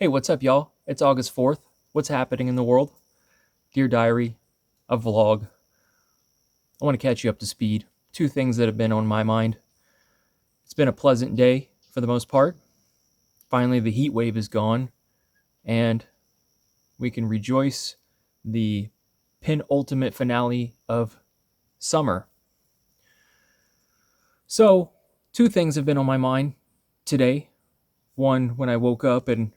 Hey, what's up, y'all? It's August 4th. What's happening in the world? Dear Diary, a vlog. I want to catch you up to speed. Two things that have been on my mind. It's been a pleasant day for the most part. Finally, the heat wave is gone, and we can rejoice the penultimate finale of summer. So, two things have been on my mind today. One, when I woke up and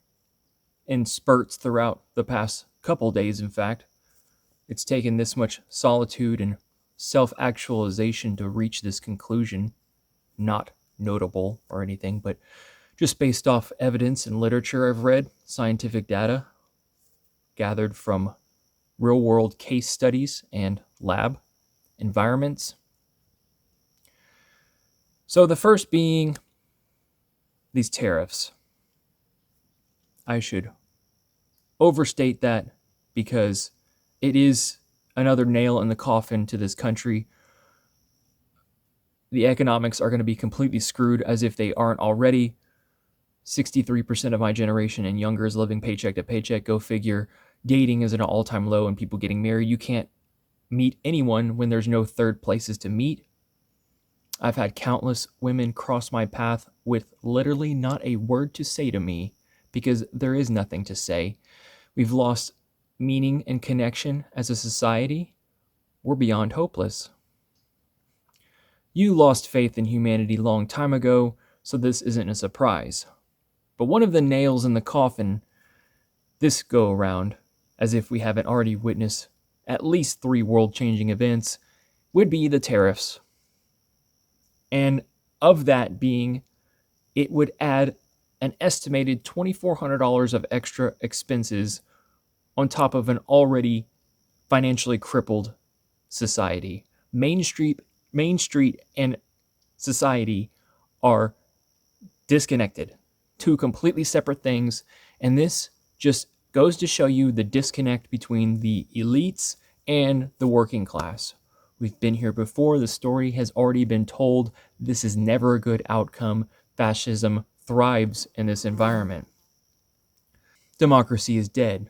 in spurts throughout the past couple days, in fact. It's taken this much solitude and self-actualization to reach this conclusion. Not notable or anything, but just based off evidence and literature I've read, scientific data gathered from real-world case studies and lab environments. So the first being these tariffs. I should overstate that because it is another nail in the coffin to this country. The economics are going to be completely screwed as if they aren't already. 63% of my generation and younger is living paycheck to paycheck. Go figure. Dating is at an all-time low and people getting married. You can't meet anyone when there's no third places to meet. I've had countless women cross my path with literally not a word to say to me because there is nothing to say. We've lost meaning and connection as a society. We're beyond hopeless. You lost faith in humanity long time ago, so this isn't a surprise. But one of the nails in the coffin this go around, as if we haven't already witnessed at least 3 world-changing events, would be the tariffs. And of that being, it would add an estimated $2,400 of extra expenses on top of an already financially crippled society. Main Street and society are disconnected. Two completely separate things, and this just goes to show you the disconnect between the elites and the working class. We've been here before. The story has already been told. This is never a good outcome. Fascism thrives in this environment. Democracy is dead.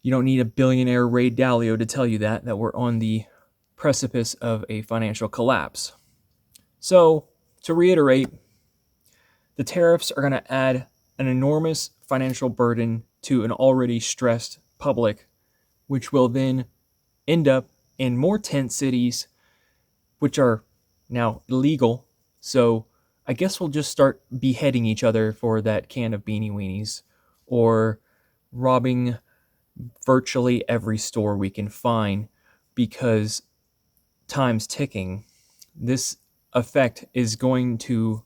You don't need a billionaire Ray Dalio to tell you that we're on the precipice of a financial collapse. So, to reiterate, the tariffs are going to add an enormous financial burden to an already stressed public, which will then end up in more tent cities, which are now illegal. So I guess we'll just start beheading each other for that can of Beanie Weenies, or robbing virtually every store we can find because time's ticking. This effect is going to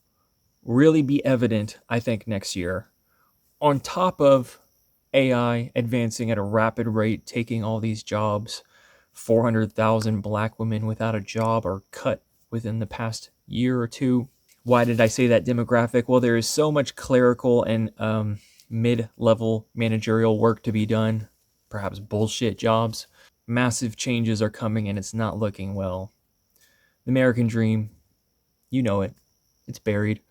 really be evident, I think, next year. On top of AI advancing at a rapid rate, taking all these jobs, 400,000 black women without a job are cut within the past year or two. Why did I say that demographic? Well, there is so much clerical and mid-level managerial work to be done, perhaps bullshit jobs. Massive changes are coming and it's not looking well. The American dream, you know it. It's buried.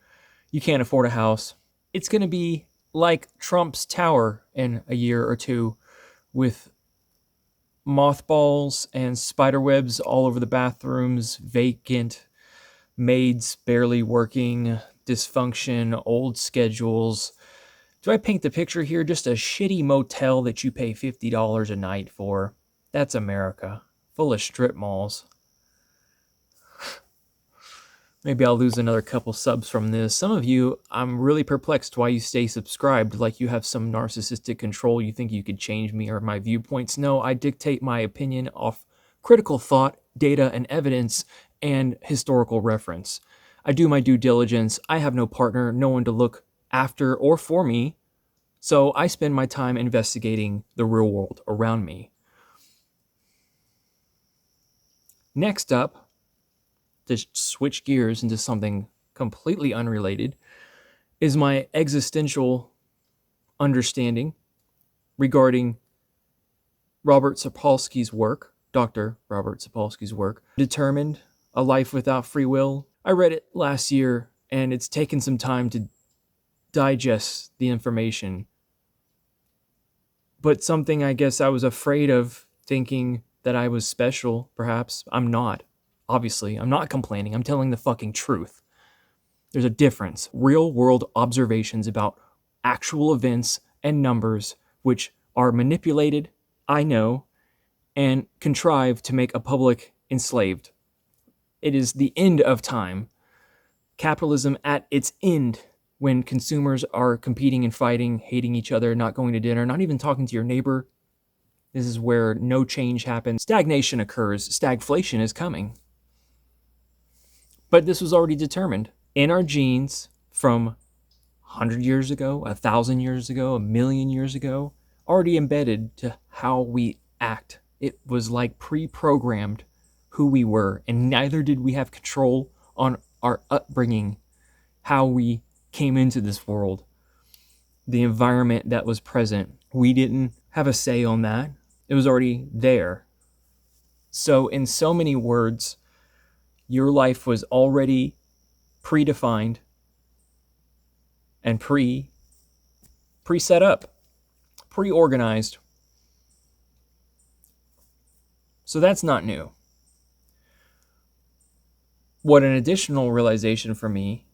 You can't afford a house. It's going to be like Trump's tower in a year or two, with mothballs and spiderwebs all over the bathrooms, vacant, maids barely working, dysfunction, old schedules. Do I paint the picture here? Just a shitty motel that you pay $50 a night for. That's America, full of strip malls. Maybe I'll lose another couple subs from this. Some of you, I'm really perplexed why you stay subscribed, like you have some narcissistic control. You think you could change me or my viewpoints. No, I dictate my opinion off critical thought, data, and evidence, and historical reference. I do my due diligence. I have no partner, no one to look after or for me, so I spend my time investigating the real world around me. Next up, to switch gears into something completely unrelated, is my existential understanding regarding Robert Sapolsky's work, Dr. Robert Sapolsky's work, Determined: A Life Without Free Will. I read it last year, and it's taken some time to digest the information. but something I guess I was afraid of, thinking that I was special, perhaps. I'm not. Obviously, I'm not complaining. I'm telling the fucking truth. There's a difference. Real world observations about actual events and numbers, which are manipulated, I know, and contrived to make a public enslaved. It is the end of time. Capitalism at its end, when consumers are competing and fighting, hating each other, not going to dinner, not even talking to your neighbor. This is where no change happens. Stagnation occurs. Stagflation is coming. But this was already determined in our genes from 100 years ago, 1,000 years ago, 1,000,000 years ago, already embedded to how we act. It was like pre-programmed who we were, and neither did we have control on our upbringing, how we came into this world, the environment that was present. We didn't have a say on that. It was already there. So in so many words, your life was already predefined and pre-set up, pre-organized. So that's not new. What an additional realization for me,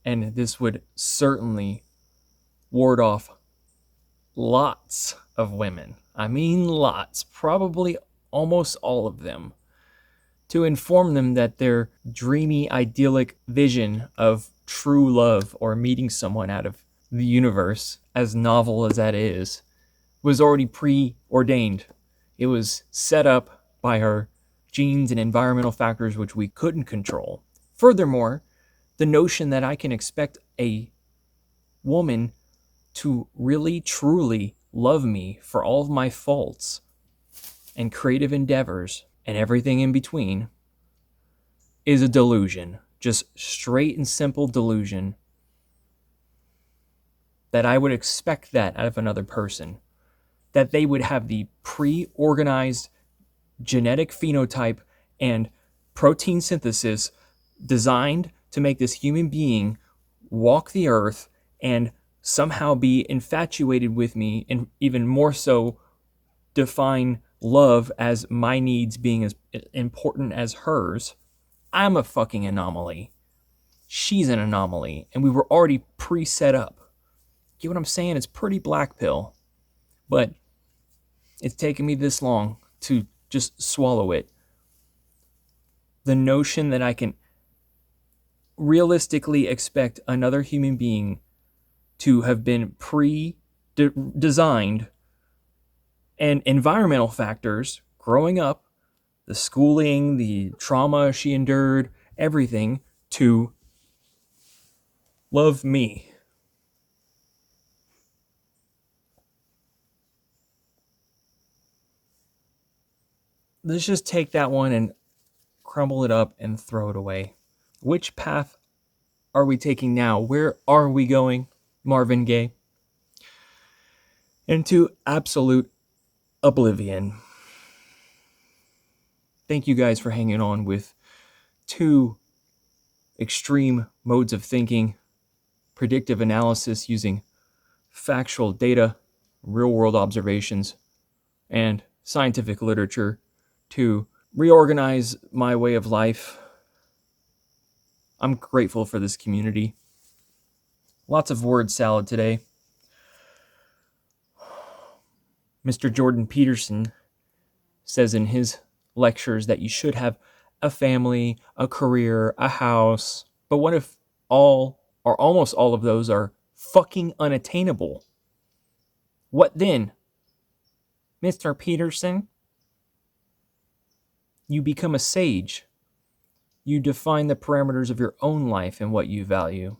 and this would certainly ward off lots of women. I mean lots, probably almost all of them, to inform them that their dreamy, idyllic vision of true love or meeting someone out of the universe, as novel as that is, was already preordained. It was set up by our genes and environmental factors which we couldn't control. Furthermore, the notion that I can expect a woman to really, truly love me for all of my faults and creative endeavors and everything in between is a delusion. Just straight and simple delusion. That I would expect that out of another person. That they would have the pre-organized genetic phenotype and protein synthesis designed to make this human being walk the earth and somehow be infatuated with me, and even more so define love as my needs being as important as hers. I'm a fucking anomaly. She's an anomaly, and we were already pre-set up. Get what I'm saying? It's pretty black pill, but it's taken me this long to just swallow it. The notion that I can realistically expect another human being to have been pre-designed, and environmental factors growing up, the schooling, the trauma she endured, everything, to love me. Let's just take that one and crumble it up and throw it away. Which path are we taking now? Where are we going, Marvin Gaye? Into absolute oblivion. Thank you guys for hanging on with two extreme modes of thinking, predictive analysis using factual data, real-world observations, and scientific literature to reorganize my way of life. I'm grateful for this community. Lots of word salad today. Mr. Jordan Peterson says in his lectures that you should have a family, a career, a house. But what if all or almost all of those are fucking unattainable? What then? Mr. Peterson, you become a sage. You define the parameters of your own life and what you value.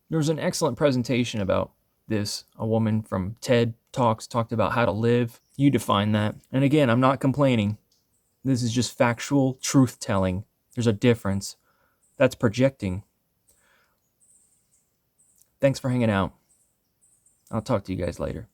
There was an excellent presentation about this. A woman from TED Talks talked about how to live. You define that. And again, I'm not complaining. This is just factual truth-telling. There's a difference. That's projecting. Thanks for hanging out. I'll talk to you guys later.